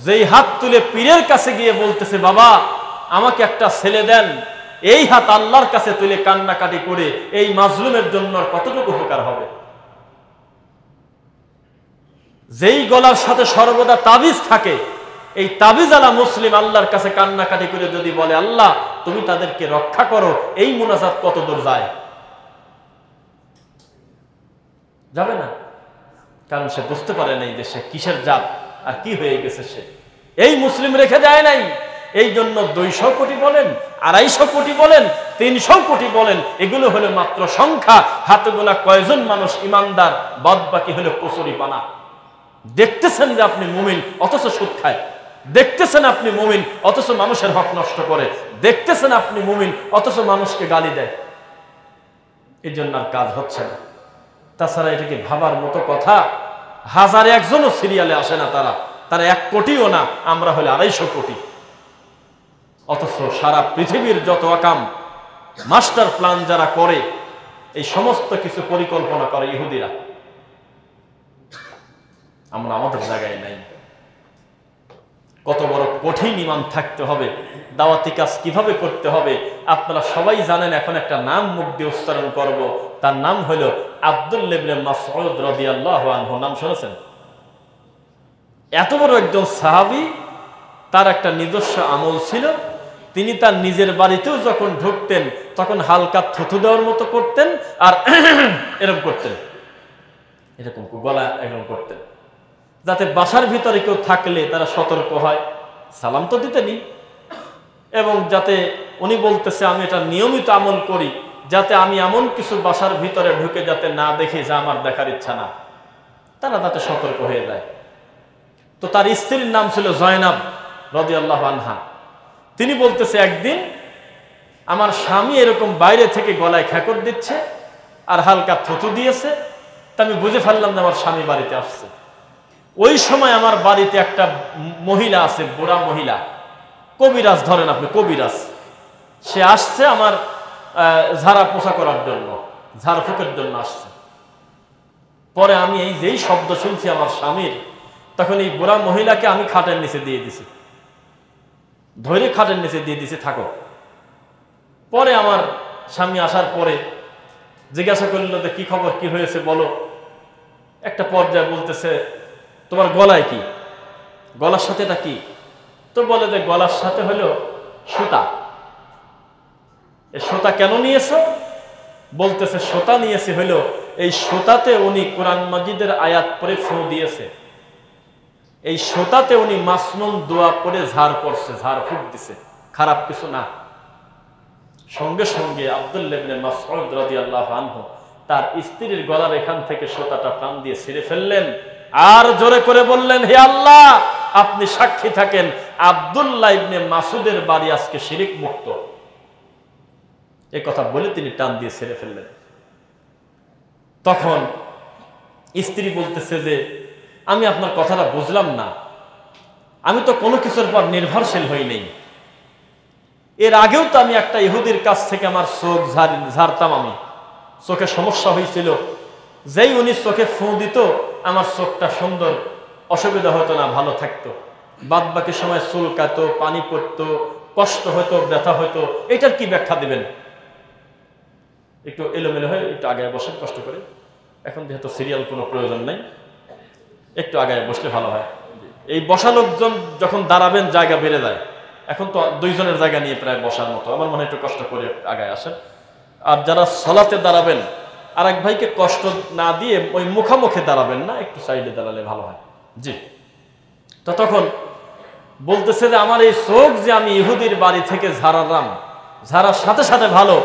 যেই হাত তুলে পীরের কাছে গিয়ে বলতেছে, বাবা আমাকে একটা ছেলে দেন, এই হাত আল্লাহর কাছে তুলে কান্নাকাটি করে এই মাজলুমের জন্য কতটুকু উপকার হবে। যেই গলার সাথে সর্বদা তাবিজ থাকে, এই তাবিজ আলা মুসলিম আল্লাহর কাছে কান্নাকাটি করে যদি বলে, আল্লাহ তুমি তাদেরকে রক্ষা করো, এই মুনাজাত কত দূর যায়? যাবে না। কারণ সে বুঝতে পারে নাই যে সে কিসের জাত আর কি হয়ে গেছে। সে এই মুসলিম রেখে যায় নাই। এই জন্য 200 কোটি বলেন, 250 কোটি বলেন, 300 কোটি বলেন, এগুলো হলো মাত্র সংখ্যা। হাতে গোনা কয়জন মানুষ ইমানদার, বাদ বাকি হলো কচুরি পানা। দেখতেছেন যে আপনি মুমিন, অথচ সুদ খায়। দেখতেছেন আপনি মুমিন, অথচ মানুষের হক নষ্ট করে। দেখতেছেন আপনি মুমিন, অথচ মানুষকে গালি দেয়। এই জন্য আর কাজ হচ্ছে না। তাছাড়া এটা কি ভাবার মতো কথা? 1001জনও সিরিয়ালে আসে না। তারা 1 কোটিও না, আমরা হলে 250 কোটি। অথচ সারা পৃথিবীর যত আকাম মাস্টার প্ল্যান যারা করে, এই সমস্ত কিছু পরিকল্পনা করে ইহুদিরা। আমরা আমাদের জায়গায় নাই। কত বড় কঠিন ঈমান থাকতে হবে, দাওয়াতি কাজ কিভাবে করতে হবে আপনারা সবাই জানেন। এখন একটা নাম মুখ দিয়ে উচ্চারণ করব, তার নাম হলো আব্দুল্লাহ ইবনে মাসউদ রাদিয়াল্লাহু আনহু। নাম শুনেছেন? এত বড় একজন সাহাবী, তার একটা নিজস্ব আমল ছিল। তিনি তার নিজের বাড়িতেও যখন ঢুকতেন তখন হালকা থুথু দেওয়ার মতো করতেন, আর এরকম করতেন, এরকম গলা এরকম করতেন, যাতে বাসার ভিতরে কেউ থাকলে তারা সতর্ক হয়। সালাম তো দিতেনি। এবং যাতে উনি বলতেছে আমি এটা নিয়মিত আমল করি, যাতে আমি এমন কিছু বাসার ভিতরে ঢুকে যাতে না দেখি যা আমার দেখার ইচ্ছা না, তারা যাতে সতর্ক হয়ে যায়। তো তার স্ত্রীর নাম ছিল জয়নাব রাদিয়াল্লাহু আনহা। তিনি বলতেছে, একদিন আমার স্বামী এরকম বাইরে থেকে গলায় খেকর দিচ্ছে আর হালকা থুতু দিয়েছে। তা আমি বুঝে ফেললাম যে আমার স্বামী বাড়িতে আসছে। ওই সময় আমার বাড়িতে একটা মহিলা আছে, বুড়া মহিলা, কবিরাজ ধরেন আপনি, কবিরাজ। সে আসছে আমার ঝাড়া পোছা করার জন্য, ঝাড়ফুঁকের জন্য আসছে। পরে আমি এই যেই শব্দ শুনছি আমার স্বামীর, তখন এই বুড়া মহিলাকে আমি খাটের নিচে দিয়ে দিছি, ধরে খাটের নিচে দিয়ে দিছি, থাকো। পরে আমার স্বামী আসার পরে জিজ্ঞাসা করলো যে কি খবর, কি হয়েছে বলো। একটা পর্যায়ে বলতেছে, তোমার গলায় কি, গলার সাথে এটা কি? তো বলে যে গলার সাথে হলো সুতা। এই সুতা কেন নিয়েছো? বলতেছে সুতা নিয়েছে হলো এই সুতাতে উনি কোরআন মাজিদের আয়াত পড়ে ফু দিয়েছে, এই সুতাতে উনি মাসনুন দোয়া পড়ে ঝাড় পড়ছে, ঝাড় ফুঁক দিছে, খারাপ কিছু না। সঙ্গে সঙ্গে আব্দুল্লাহ ইবনে মাসউদ রাদিয়াল্লাহু আনহু তার স্ত্রীর গলার এখান থেকে সুতাটা টান দিয়ে ছিঁড়ে ফেললেন, আর জোরে করে বললেন, হে আল্লাহ আপনি সাক্ষী থাকেন, আব্দুল্লাহ ইবনে মাসউদের বাড়ি আজকে শিরিক মুক্ত। এই কথা বলে তিনি টান দিয়ে ছেড়ে ফেললেন। তখন স্ত্রী বলতেছে যে আমি আপনার কথাটা বুঝলাম না, আমি তো কোনো কিছুর পর নির্ভরশীল হই নাই। এর আগেও তো আমি একটা ইহুদির কাছ থেকে আমার চোখ ঝাড়তাম, আমি চোখে সমস্যা হয়েছিল, যেই উনি চোখে ফু দিত আমার চোখটা সুন্দর, অসুবিধা হতো না, ভালো থাকতো। বাদ বাকি সময় চুলকাতো, পানি পড়তো, কষ্ট হতো, ব্যথা হতো। এটার কি ব্যাখ্যা দিবেন? একটু এলোমেলো হয়ে একটু আগে বসেন কষ্ট করে। এখন যেহেতু সিরিয়াল কোনো প্রয়োজন নাই, একটু আগে বসলে ভালো হয়। এই বসা লোকজন যখন দাঁড়াবেন জায়গা বেড়ে যায়। এখন তো 2 জনের জায়গা নিয়ে প্রায় বসার মতো, আমার মনে হয় একটু কষ্ট করে আগায় আসেন। আর যারা সলাতে দাঁড়াবেন, আর এক ভাইকে কষ্ট না দিয়ে ওই মুখামুখি দাঁড়াবেন না, একটু সাইডে দাঁড়ালে ভালো হয়। জি। তো তখন বলতেছে যে আমার এই চোখ যে আমি ইহুদির বাড়ি থেকে ঝাড়ালাম, ঝাড়ার সাথে সাথে ভালো,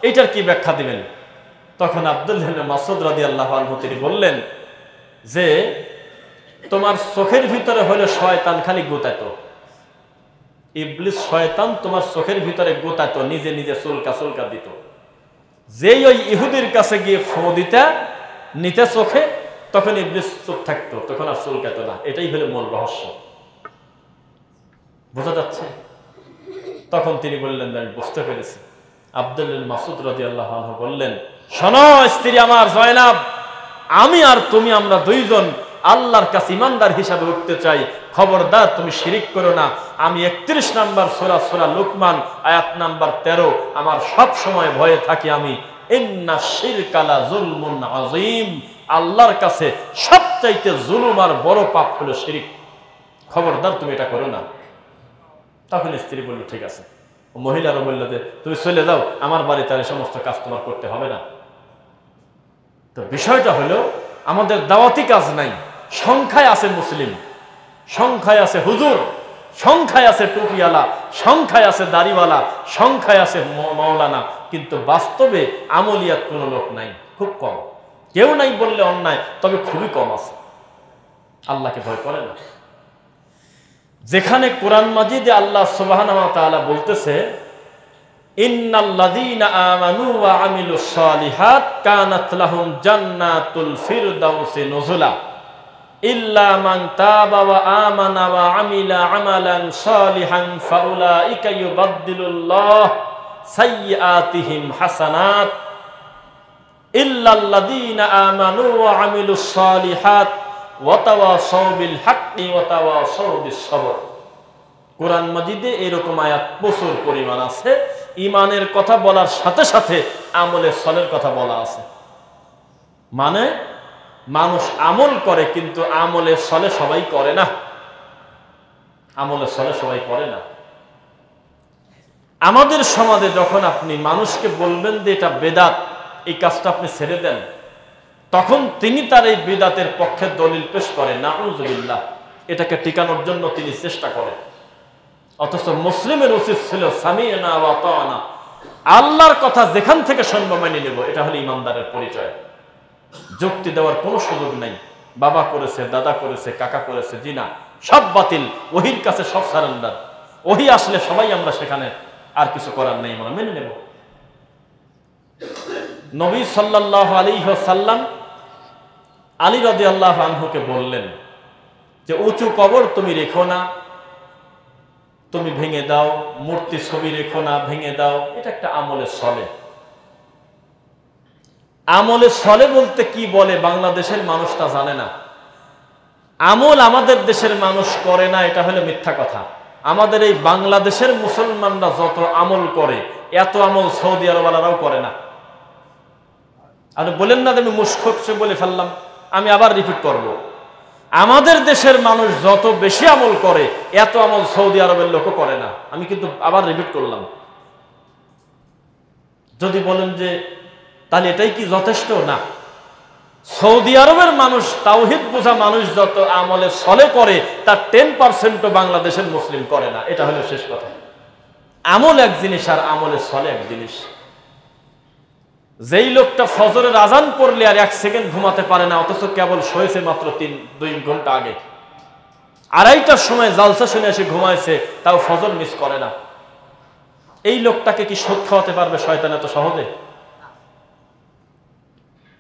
এইটার কি ব্যাখ্যা দিবেন? তখন আব্দুল্লাহ ইবনে মাসউদ রাদিয়াল্লাহু আনহু তিনি বললেন যে তোমার চোখের ভিতরে হলো শয়তান খালি গোতাতো, ইবলিস শয়তান তোমার চোখের ভিতরে গোতাতো, নিজে নিজে চুলকা দিত। যেই ওই ইহুদির কাছে গিয়ে ফু দিতে নিতে চোখে, তখন ইবলিস চুপ থাকতো, তখন আর চুলকাতো না। এটাই হলো মূল রহস্য। বোঝা যাচ্ছে? তখন তিনি বললেন আমি বুঝতে পেরেছি। আব্দুল্লাহ মাসউদ রাদিয়াল্লাহু আনহু বললেন, শোনো স্ত্রী আমার জয়নাব, আমি আর তুমি আমরা 2 জন আল্লাহর কাছে ইমানদার হিসাবে উঠতে চাই, খবরদার তুমি শিরিক করো না। আমি 31 নাম্বার সূরা লুকমান আয়াত নাম্বার 13 আমার সব সময় ভয়ে থাকি আমি, ইন্না শিরকা লা যুলমুন আযীম, আল্লাহর কাছে সবচাইতে জুলুম আর বড় পাপ হলো শিরিক, খবরদার তুমি এটা করো না। তখন স্ত্রী বলল ঠিক আছে। মহিলারও বলল যে তুমি চলে যাও, আমার বাড়িতে আর এই সমস্ত কাজ তোমার করতে হবে না। তো বিষয়টা হলো আমাদের দাওয়াতি কাজ নাই, সংখ্যায় আছে মুসলিম, সংখ্যায় আছে হুজুর, সংখ্যায় আছে টুপিওয়ালা, সংখ্যায় আছে দাড়িওয়ালা, সংখ্যায় আছে মাওলানা, কিন্তু বাস্তবে আমলিয়াত কোনো লোক নাই, খুব কম। কেউ নাই বললে অন্যায়, তবে খুবই কম আছে। আল্লাহকে ভয় করে না। যেখানে কোরআন মাজিদে আল্লাহ সুবহানাহু ওয়া তাআলা বলতেছে ইন্নাল্লাযীনা আমানু ওয়া আমিলুস সালিহাত কানাত লাহুম জান্নাতুল ফিরদাউসি নুজুলা ইল্লা মান তাবা ওয়া আমানা ওয়া আমিলা আমালান সালিহান ফাউলাইকা ইউবাদদিলুল্লাহু সাইয়্যাতিহিম হাসানাত ইল্লাল্লাযীনা আমানু ওয়া আমিলুস সালিহাত ওয়া তাওয়াসাউ বিল হাক্কি ওয়া তাওয়াসাউ বিস সবর। কোরআন মাজিদে এরকম আয়াত প্রচুর পরিমাণ আছে। ঈমানের কথা বলার সাথে সাথে আমলে সলের কথা বলা আছে। মানে মানুষ আমল করে, কিন্তু আমলে সলে সবাই করে না, আমলে সলে সবাই করে না। আমাদের সমাজে যখন আপনি মানুষকে বলবেন যে এটা বেদাত, এই কাজটা আপনি ছেড়ে দেন, তখন তিনি তার এই বিদাতের পক্ষে দলিল পেশ করেন, নাউযুবিল্লাহ, এটাকে টিকানোর জন্য তিনি চেষ্টা করেন। অথচ মুসলিমের উচিত ছিল সামি'না ওয়া আতা'না, আল্লাহর কথা যেখান থেকে শুনবো মেনে নেব, এটা হলো ইমানদারের পরিচয়। যুক্তি দেওয়ার কোনো সুযোগ নাই, বাবা করেছে, দাদা করেছে, কাকা করেছে, জি না, সব বাতিল, ওহির কাছে সব সারেন্ডার। ওহি আসলে সবাই আমরা সেখানে, আর কিছু করার নেই, আমরা মেনে নেব। নবী সাল্লাল্লাহু আলাইহি ওয়াসাল্লাম আলী রাদিয়াল্লাহু আনহুকে বললেন যে উঁচু কবর তুমি রেখো না, তুমি ভেঙে দাও, মূর্তি ছবি রেখো না, ভেঙে দাও। এটা একটা আমলে সলে। আমলে সলে বলতে কি বলে বাংলাদেশের মানুষটা জানে না। আমল আমাদের দেশের মানুষ করে না, এটা হলো মিথ্যা কথা। আমাদের এই বাংলাদেশের মুসলমানরা যত আমল করে, এত আমল সৌদি আরবওয়ালারাও করে না। আপনি বলেন না যে আমি মুশকিল বলে ফেললাম, আমি আবার রিপিট করব। আমাদের দেশের মানুষ যত বেশি আমল করে, এত আমল সৌদি আরবের লোকও করে না। আমি কিন্তু আবার রিপিট করলাম। যদি বলেন যে তাহলে এটাই কি যথেষ্ট, না। সৌদি আরবের মানুষ, তাওহীদ বোঝা মানুষ যত আমলে সলে করে, তার 10% বাংলাদেশের মুসলিম করে না। এটা হলো শেষ কথা। আমল এক জিনিস আর আমলে সলে এক জিনিস। যেই লোকটা ফজরের আজান পড়লে আর 1 সেকেন্ড ঘুমাতে পারে না, অথচ কেবল শোয়েছে মাত্র 2 ঘন্টা আগে, 2:30টার সময় জালসা শুনে এসে ঘুমাইছে, তাও ফজর মিস করে না, এই লোকটাকে কি সুদ খাওয়াতে পারবে শয়তান এত সহজে?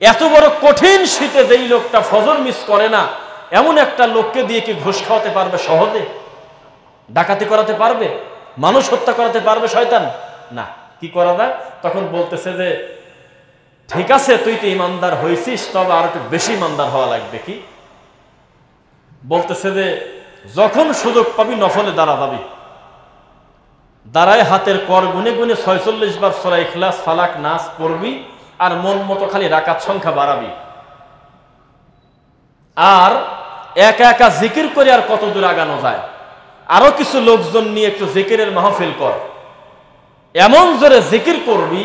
এত বড় কঠিন শীতে যেই লোকটা ফজর মিস করে না, এমন একটা লোককে দিয়ে কি ঘুষ খাওয়াতে পারবে সহজে? ডাকাতি করাতে পারবে? মানুষ হত্যা করাতে পারবে শয়তান? না। কি করা যায়? তখন বলতেছে যে ঠিক আছে, তুই তো ইমানদার হয়েছিস, তবে আর একটু বেশি ইমানদার হওয়া লাগবে। কি বলতেছে যে যখন সুযোগ পাবি নফলে দাঁড়াবি, দাঁড়ায় হাতের কর গুনে গুনে 46 বার সূরা ইখলাস, ফালাক, নাস পড়বি, আর মন মতো খালি রাকাত সংখ্যা বাড়াবি, আর একা একা জিকির করে আর কত দূর আগানো যায়, আরো কিছু লোকজন নিয়ে একটু জিকিরের মাহফিল কর, এমন জোরে জিকির করবি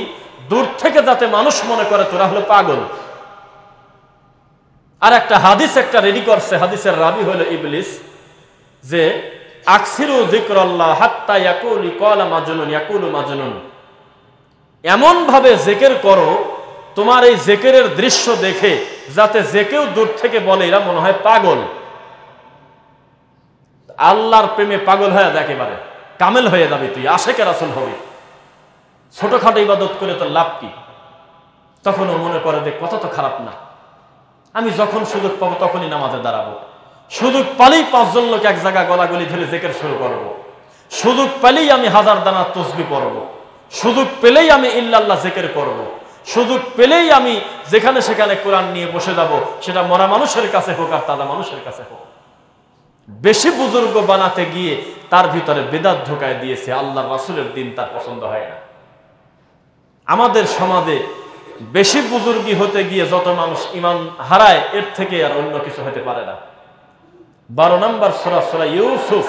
দূর থেকে যাতে মানুষ মনে করে তোরা হলো পাগল। আর একটা হাদিস একটা রেডি করছে, হাদিসের রাবি হলো ইবলিস, যে আকসিরু যিকরাল্লাহ হাত্তা ইয়াকুলু ক্বালা মাজনুন ইয়াকুলু মাজনুন, এমন ভাবে জিকির করো তোমার এই জিকিরের দৃশ্য দেখে যাতে যে কেউ দূর থেকে বলে এরা মনে হয় পাগল। আল্লাহর প্রেমে পাগল হয়ে একেবারে কামেল হয়ে যাবে, তুই আশেকে রাসূল হবি। ছোটখাটো ইবাদত করে তো লাভ কি? তখনও মনে করে যে কথা তো খারাপ না, আমি যখন সুযোগ পাবো তখনই নামাজে দাঁড়াবো, সুযোগ পালেই 5 জন লোক এক জায়গায় গলাগলি ধরে জিকির শুরু করব, সুযোগ পেলেই আমি 1000 দানা তসবিহ পড়ব, সুযোগ পেলেই আমি ইল্লাল্লাহ জিকির করব, সুযোগ পেলেই আমি যেখানে সেখানে কোরআন নিয়ে বসে যাব, সেটা মরা মানুষের কাছে হোক আর তাজা মানুষের কাছে হোক। বেশি বুজুর্গ বানাতে গিয়ে তার ভিতরে বেদাত ঢুকায় দিয়েছে। আল্লাহ রাসূলের দিন তার পছন্দ হয় না। আমাদের সমাজে বেশি বুজুর্গি হতে গিয়ে যত মানুষ ঈমান হারায়, এর থেকে আর অন্য কিছু হতে পারে না। 12 নম্বর সূরা সূরা ইউসুফ,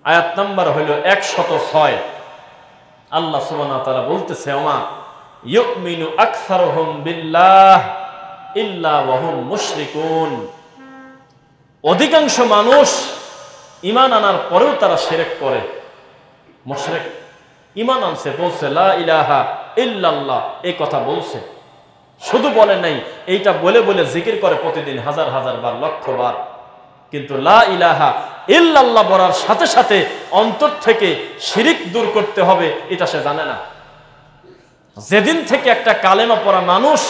আয়াত নাম্বার হলো 106। আল্লাহ সুবহানাহু ওয়া তাআলা বলতেছে, ওমা ইউমিনু আকসারুহুম বিল্লাহ ইল্লা ওয়া হুম মুশরিকুন। অধিকাংশ মানুষ ঈমান আনার পরেও তারা শিরক করে, মুশরিক। ঈমান আনছে, বলছে লা ইলাহা ইল্লাল্লাহ, এই কথা বলছে, শুধু বলে নাই, এইটা বলে বলে জিকির করে প্রতিদিন হাজার হাজার বার, লক্ষ বার, কিন্তু লা ইলাহা ইল্লাল্লাহ বলার সাথে সাথে অন্তর থেকে শিরিক দূর করতে হবে এটা সে জানে না। যেদিন থেকে একটা কালেমা পড়া মানুষ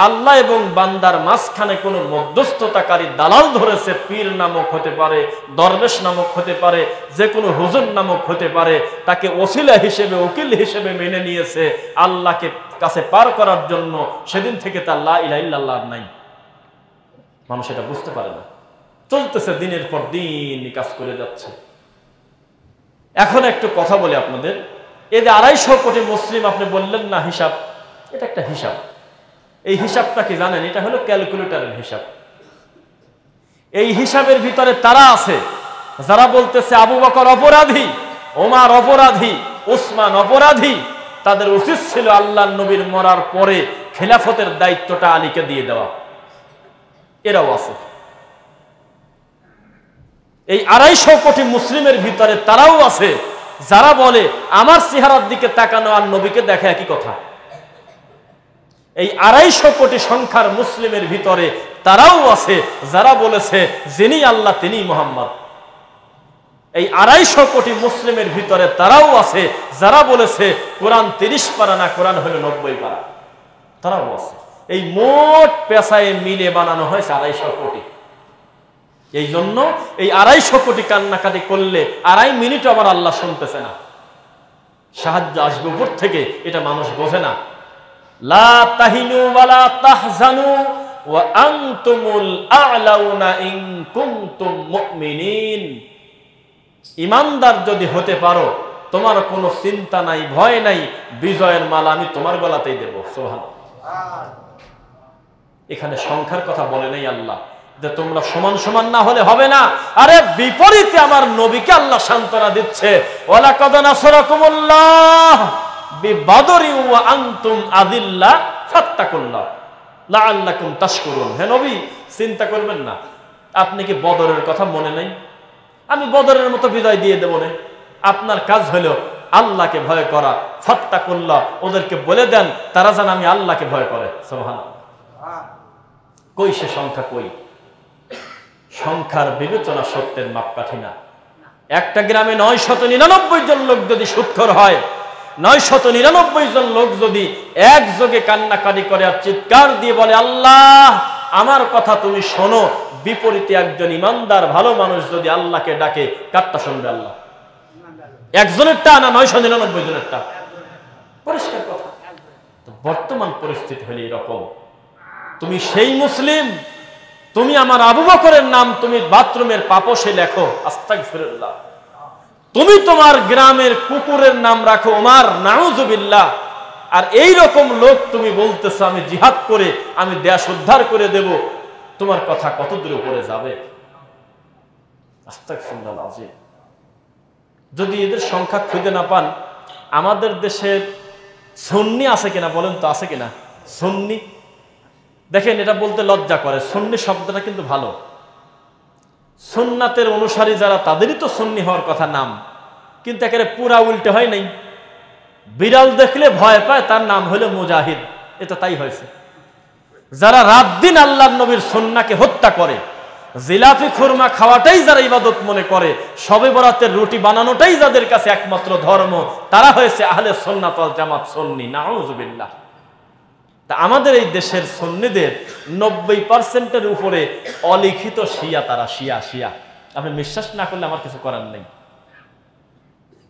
আল্লাহ এবং বান্দার মাঝখানে কোনো মধ্যস্থতাকারী দালাল ধরেছে, পীর নামক হতে পারে, দরবেশ নামক হতে পারে, যে কোনো হুজুর নামক হতে পারে, তাকে ওসিলা হিসেবে, উকিল হিসেবে মেনে নিয়েছে আল্লাহকে কাছে পার করার জন্য, সেদিন থেকে তার লা ইলাহা ইল্লাল্লাহ নাই। মানুষ এটা বুঝতে পারে না, চলতেছে দিনের পর দিন কাজ করে যাচ্ছে। এখন একটু কথা বলি আপনাদের, এই যে 250 কোটি মুসলিম আপনি বললেন না হিসাব, এটা একটা হিসাব। এই হিসাবটা কি জানেন? এটা হলো ক্যালকুলেটরের হিসাব। এই হিসাবের ভিতরে তারা আছে যারা বলতেছে আবু বকর অপরাধী, ওমর অপরাধী, উসমান অপরাধী, তাদের উচিত ছিল আল্লাহর নবীর মরার পরে খেলাফতের দায়িত্বটা আলীকে দিয়ে দেওয়া। এরাও আছে। এই 250 কোটি মুসলিমের ভিতরে তারাও আছে যারা বলে আমার চেহারার দিকে তাকানো আর নবীকে দেখা একই কথা। এই 250 কোটি সংখ্যার মুসলিমের ভিতরে তারাও আছে যারা বলেছে যিনি আল্লাহ তিনি মুহাম্মদ। এই 250 কোটি মুসলিমের ভিতরে তারাও আছে যারা বলেছে কোরআন 30 পারা না, কোরআন হলো 90 পারা। তারাও আছে। এই মোট পেশায় মিলে বানানো হয়েছে 250 কোটি। এই জন্য এই 250 কোটি কান্নাকাটি করলে 2.5 মিনিট আমার আল্লাহ শুনতেছে না। সাহায্য আসবে উপর থেকে, এটা মানুষ বোঝে না। লা তাহিনু ওয়ালা তাহজানু ওয়া আনতুমুল আ'লাউনা ইন কুনতুম মুমিনিন। ঈমানদার যদি হতে পারো, তোমার কোনো চিন্তা নাই, ভয় নাই, বিজয়ের মালা আমি তোমার গলাতেই দেব। সুবহানাল্লাহ। এখানে সংখ্যার কথা বলে নাই আল্লাহ যে তোমরা সমান সমান না হলে হবে না। আরে বিপরীতে আমার নবীকে আল্লাহ সান্ত্বনা দিচ্ছে, ওয়ালাকাদ নাসরাকুমুল্লাহ বিবাদরি ওয়া আনতুম আযিল্লা ফাত্তাকুল্লাহ লাআল্লাকুম তাশকুরুন। হে নবী, চিন্তা করবেন না, আপনি কি বদরের কথা মনে নাই? আমি বদরের মতো বিজয় দিয়ে দেব না। আপনার কাজ হলো আল্লাহকে ভয় করা, ফাত্তাকুল্লাহ। ওদেরকে বলে দেন তারা যেন আমি আল্লাহকে ভয় করে। সুবহানাল্লাহ। কই সে সংখ্যা? কই? সংখ্যার বিবেচনা সত্যের মাপকাঠি না। একটা গ্রামে 999 জন লোক যদি সুদখোর হয়, 999 জন লোক যদি একযোগে কান্নাকাটি করে আর চিৎকার দিয়ে বলে আল্লাহ আমার কথা তুমি শোনো, বিপরীতে একজন ইমানদার ভালো মানুষ যদি আল্লাহকে ডাকে, কারটা শুনবে আল্লাহ? একজনেরটা না 999 জনেরটা? পরিষ্কার কথা। তো বর্তমান পরিস্থিতি হলো এরকম। তুমি সেই মুসলিম, তুমি আমার আবু বকরের নাম তুমি বাথরুমের পাপোশে লেখো আস্তাগফিরুল্লাহ, তুমি তোমার গ্রামের কুকুরের নাম রাখো ওমর, নাউজুবিল্লাহ, আর এই রকম লোক তুমি বলতেছো আমি জিহাদ করে আমি দেশ উদ্ধার করে দেব, তোমার কথা কত দূর উপরে যাবে? আস্তাগফিরুল্লাহ আযীম। যদি এদের সংখ্যা খুঁজে না পান, আমাদের দেশের সুন্নি আছে কিনা বলেন তো? আছে কিনা সুন্নি? দেখেন, এটা বলতে লজ্জা করে, সুন্নি শব্দটা কিন্তু ভালো। সুন্নাতের অনুসারী যারা, তাদেরই তো সুন্নি হওয়ার কথা নাম, কিন্তু একেবারে পুরা উল্টে হয় নাই। বিড়াল দেখলে ভয় পায়, তার নাম হলো মুজাহিদ। এটা তাই হয়েছে। যারা রাত দিন আল্লাহর নবীর সুন্নাহকে হত্যা করে, জিলাপি খুরমা খাওয়াটাই যারা ইবাদত মনে করে, শবে বরাতের রুটি বানানোটাই যাদের কাছে একমাত্র ধর্ম, তারা হয়েছে আহলে সুন্নাত ওয়াল জামাত সুন্নি। নাউজুবিল্লাহ। তা আমাদের এই দেশের সুন্নিদের 90% উপরে অলিখিত শিয়া। তারা শিয়া শিয়া। আপনি বিশ্বাস না করলে আমার কিছু করার নেই।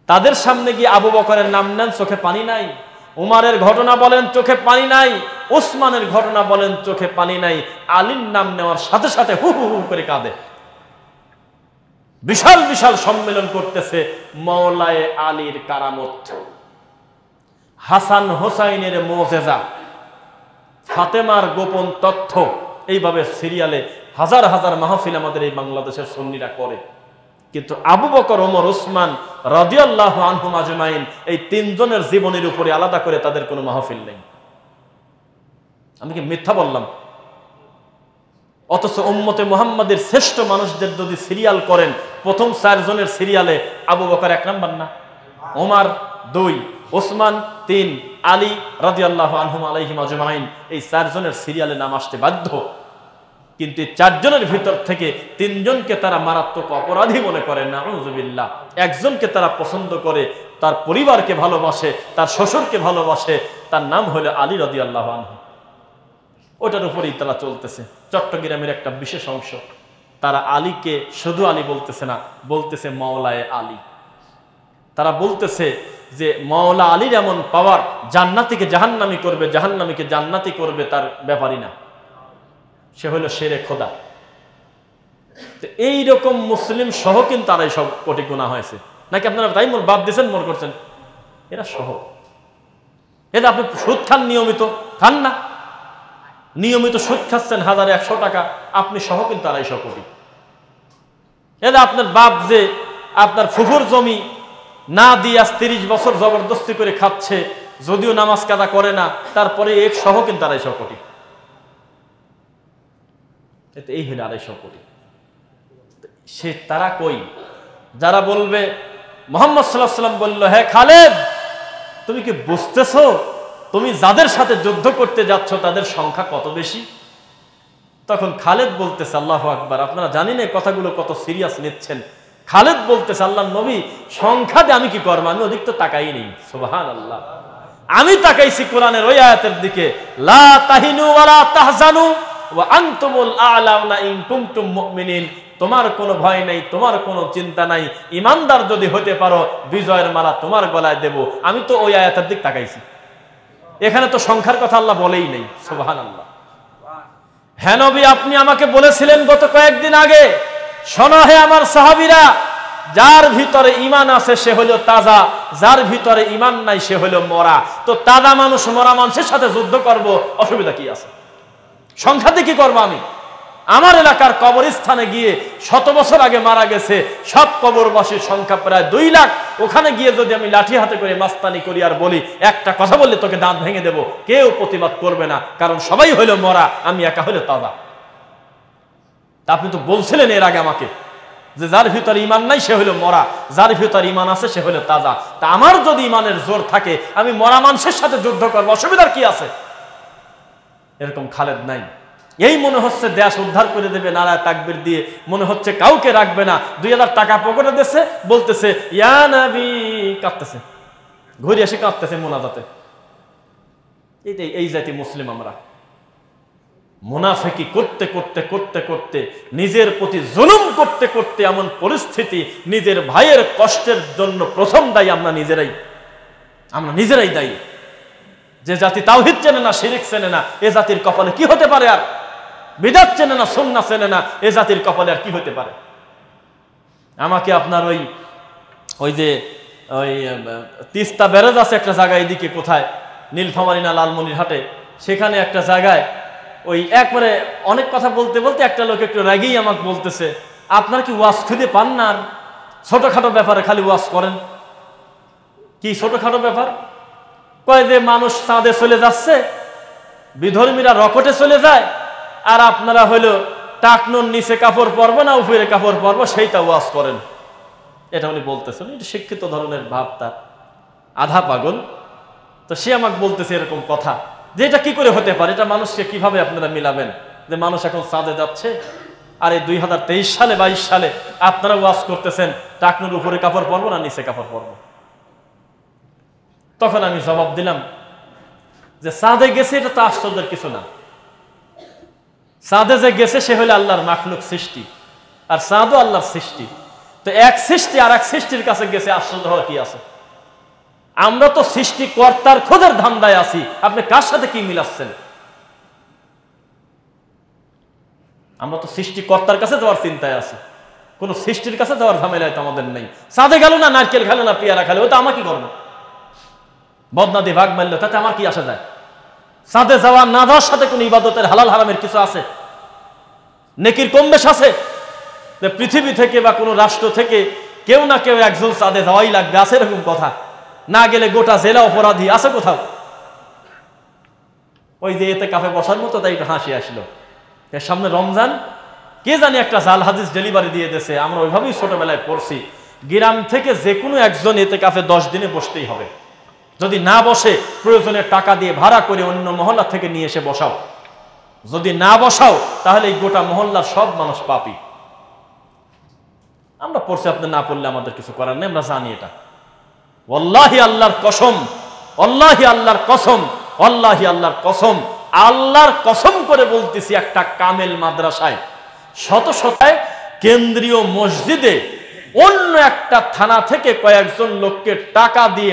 তাদের সামনে গিয়ে আবু বকরের নাম নেন, চোখে পানি নাই। উমারের ঘটনা বলেন, চোখে পানি নাই। উসমানের ঘটনা বলেন, চোখে পানি নাই। আলীর নাম নেওয়ার সাথে সাথে হু হু হু করে কাঁদে। বিশাল বিশাল সম্মেলন করতেছে মাওলায়ে আলীর কারামত, হাসান হোসাইনের মুজিজা, ফাতেমার গোপন তথ্য। এইভাবে সিরিয়ালে হাজার হাজার মাহফিল আমাদের এই বাংলাদেশের সুন্নিরা করে। কিন্তু আবু বকর, ওমর, ওসমান রাদিয়াল্লাহু আনহুম আজমাইন, এই তিনজনের জীবনের উপরে আলাদা করে তাদের কোনো মাহফিল নেই। আমি কি মিথ্যা বললাম? অথচ উম্মতে মুহাম্মাদের শ্রেষ্ঠ মানুষদের যদি সিরিয়াল করেন, প্রথম 4 জনের সিরিয়ালে আবু বকর 1 নাম্বার না, ওমর 2, ওসমান 3, আলী রাদিয়াল্লাহু আনহুম আলাইহিম আজমাইন, এই 4 জনের সিরিয়ালে নাম আসতে বাধ্য। কিন্তু 4 জনের ভিতর থেকে 3 জনকে তারা মারাত্মক অপরাধী মনে করে, নাউযুবিল্লাহ। একজনকে তারা পছন্দ করে, তার পরিবারকে ভালোবাসে, তার শ্বশুরকে ভালোবাসে, তার নাম হলো আলী রাদিয়াল্লাহু আনহু। ওটার উপরেই তারা চলতেছে। চট্টগ্রামের একটা বিশেষ অংশ, তারা আলীকে শুধু আলী বলতেছে না, বলতেছে মাওলায়ে আলী। তারা বলতেছে যে মাওলা আলীর এমন পাওয়ার, জান্নাতীকে জাহান্নামী করবে, জাহান্নামীকে জান্নাতি করবে তার ব্যাপারই না, সে হলো শেরে খোদা। এইরকম মুসলিম সহ কিন্তু তারাই সব কোটি গুনাহ হয়েছে। নাকি আপনারা তাই বাদ দিয়েছেন, মনে করছেন এরা সহ? এটা আপনি সুদ খান, নিয়মিত খান না, নিয়মিত সুদ খাচ্ছেন 1000-100 টাকা, আপনি সহ কিন্তু 250 কোটি। এটা আপনার বাপ যে আপনার ফুফুর জমি না দিয়ে আজ 30 বছর জবরদস্তি করে খাচ্ছে, যদিও নামাজ কাদা করে না, তারপরে এক সহ কিন্তু 250 কোটি। এই হলো 250 কোটি। সে তারা কই? যারা বলবে মুহাম্মদ সাল্লাল্লাহু আলাইহি ওয়াসাল্লাম বলল, হে খালেদ, তুমি কি বুঝতেছো তুমি যাদের সাথে যুদ্ধ করতে যাচ্ছ তাদের সংখ্যা কত বেশি? তখন খালেদ বলতেছে, আল্লাহু আকবার, আপনারা জানেন এই কথাগুলো কত সিরিয়াস নিচ্ছেন। খালেদ বলতেছে, আল্লাহর নবী, সংখ্যা দিয়ে আমি কি করব? আমি ওদিক তো তাকাই নেই। সুবহানাল্লাহ। আমি তাকাইছি কোরআনের ওই আয়াতের দিকে, লা তাহিনু ওয়ালা তাহজানু ওয়া আনতুমুল আ'লাউনা ইন কুনতুম মুমিনিন। তোমার কোনো ভয় নাই, তোমার কোনো চিন্তা নাই, ইমানদার যদি হতে পারো বিজয়ের মালা তোমার গলায় দেব। আমি তো ওই আয়াতের দিক তাকাইছি, এখানে তো সংখ্যার কথা আল্লাহ বলেই নেই। সুবহানাল্লাহ। হ্যাঁ নবী, আপনি আমাকে বলেছিলেন গত কয়েকদিন আগে, শোনো হে আমার সাহাবীরা, যার ভিতরে ঈমান আছে সে হলো তাজা, যার ভিতরে ঈমান নাই সে হলো মরা। তো তাজা মানুষ মরা মানুষের সাথে যুদ্ধ করব, অসুবিধা কি আছে? সংখ্যাতে কি করব? আমি আমার এলাকার কবরস্থানে গিয়ে 100 বছর আগে মারা গেছে সব কবরবাসীর সংখ্যা প্রায় 2 লাখ। ওখানে গিয়ে যদি আমি লাঠি হাতে করে মাস্তানি করি আর বলি একটা কথা বললে তোকে দাঁত ভেঙে দেব, কেউ প্রতিবাদ করবে না, কারণ সবাই হলো মরা, আমি একা হলো তাজা। তা আপনি তো বলছিলেন এর আগে আমাকে যে যার ভিতরে ঈমান নাই সে হলো মরা, যার ভিতরে ঈমান আছে সে হলো তাজা। তা আমার যদি ঈমানের জোর থাকে আমি মরা মানুষের সাথে যুদ্ধ করবো, অসুবিধার কি আছে? এরকম খালেদ নাই। এই মনে হচ্ছে দেশ উদ্ধার করে দেবে নারায়ে তাকবীর দিয়ে, মনে হচ্ছে কাউকে রাখবে না, 2000 টাকা পকেটে দিয়েছে, বলতেছে ইয়া নবী, কাঁদতেছে, ঘুরে এসে কাঁদতেছে মোনাজাতে। এই জাতি মুসলিম আমরা। মুনাফিকি করতে করতে করতে করতে, নিজের প্রতি জুলুম করতে করতে এমন পরিস্থিতি, নিজের ভাইয়ের কষ্টের জন্য প্রথম দায়ী আমরা নিজেরাই দায়ী। যে জাতি তাওহীদ চেনে না, শিরক চেনে না, এ জাতির কপালে কি হতে পারে? আর বিদআত চেনে না, সুন্নাহ চেনে না, এ জাতির কপালে আর কি হতে পারে? আমাকে আপনার ওই যে ওই তিস্তা ব্যারেজ আছে একটা জায়গায়, এদিকে কোথায় নীলফামারী না লালমনিরহাটে, সেখানে একটা জায়গায় ওই একবারে অনেক কথা বলতে বলতে একটা লোক একটু রাগেই আমাকে বলতেছে, আপনার কি ওয়াজ খুঁজে পান না? আর ছোটখাটো ব্যাপারে খালি ওয়াজ করেন। কি ছোটখাটো ব্যাপার? কয় যে মানুষ চাঁদে চলে যাচ্ছে, বিধর্মীরা রকেটে চলে যায়, আর আপনারা হলো টাকনুর নিচে কাপড় পরবো না উপরে কাপড় পরবো, সেইটা ওয়াজ করেন। এটা উনি বলতেছেন, এটা শিক্ষিত ধরনের ভাব, তার আধা পাগল। তো সে আমাকে বলতেছে এরকম কথা, যে এটা কি করে হতে পারে, এটা মানুষকে কিভাবে আপনারা মিলাবেন যে মানুষ এখন চাঁদে যাচ্ছে, আর এই 2023 সালে 22 সালে আপনারা ওয়াজ করতেছেন টাকনুর উপরে কাপড় পরবো না নিচে কাপড় পরবো। তখন আমি জবাব দিলাম যে চাঁদে গেছে এটা তো আশ্চর্যের কিছু না, চাঁদে যে গেছে সে হলো আল্লাহর মাখলুক সৃষ্টি, আর চাঁদও আল্লাহর সৃষ্টি। তো এক সৃষ্টি আর এক সৃষ্টির কাছে গেছে, আশ্চর্য হওয়ার কি আছে? আমরা তো সৃষ্টিকর্তার খোঁজের ধান্দায় আছি, আপনি কার সাথে কি মিলাচ্ছেন? আমরা তো সৃষ্টিকর্তার কাছে যাওয়ার চিন্তায় আছি। কোনো সৃষ্টির কাছে যাওয়ার ঝামেলায় তো আমাদের নেই। সাদে গেল না, নারকেল খেলো না, পেয়ারা খেলো, ওটা আমার কি করবো? বদনা দিয়ে ভাগ মারলো, তাতে আমার কি আসা যায়? সাদে যাওয়া না যাওয়ার সাথে কোনো ইবাদতের হালাল হারামের কিছু আছে? নেকির কম বেশ আছে? পৃথিবী থেকে বা কোনো রাষ্ট্র থেকে কেউ না কেউ একজন সাদে যাওয়াই লাগবে, আছে এরকম কথা? না গেলে গোটা জেলা অপরাধী আছে কোথাও? ওই যে এতে কাফে বসার মতো, তাই একটু হাসি আসলো। এর সামনে রমজান, কে জানি একটা জাল হাদিস ডেলিভারি দিয়ে দিয়েছে, আমরা ওইভাবেই ছোটবেলায় পড়ছি, গ্রাম থেকে যে কোনো একজন এতে কাফে 10 দিনে বসতেই হবে। যদি না বসে প্রয়োজনে টাকা দিয়ে ভাড়া করে অন্য মহল্লা থেকে নিয়ে এসে বসাও। যদি না বসাও তাহলে এই গোটা মহল্লার সব মানুষ পাপী। আমরা পড়ছি, আপনি না পড়লে আমাদের কিছু করার নেই, আমরা জানি এটা। ওয়াল্লাহি আল্লাহর কসম, ওয়াল্লাহি আল্লাহর কসম, ওয়াল্লাহি আল্লাহর কসম, আল্লাহর কসম করে বলতেছি, একটা কামেল মাদ্রাসায়, শত শতায় কেন্দ্রীয় মসজিদে অন্য একটা থানা থেকে কয়েকজন লোককে টাকা দিয়ে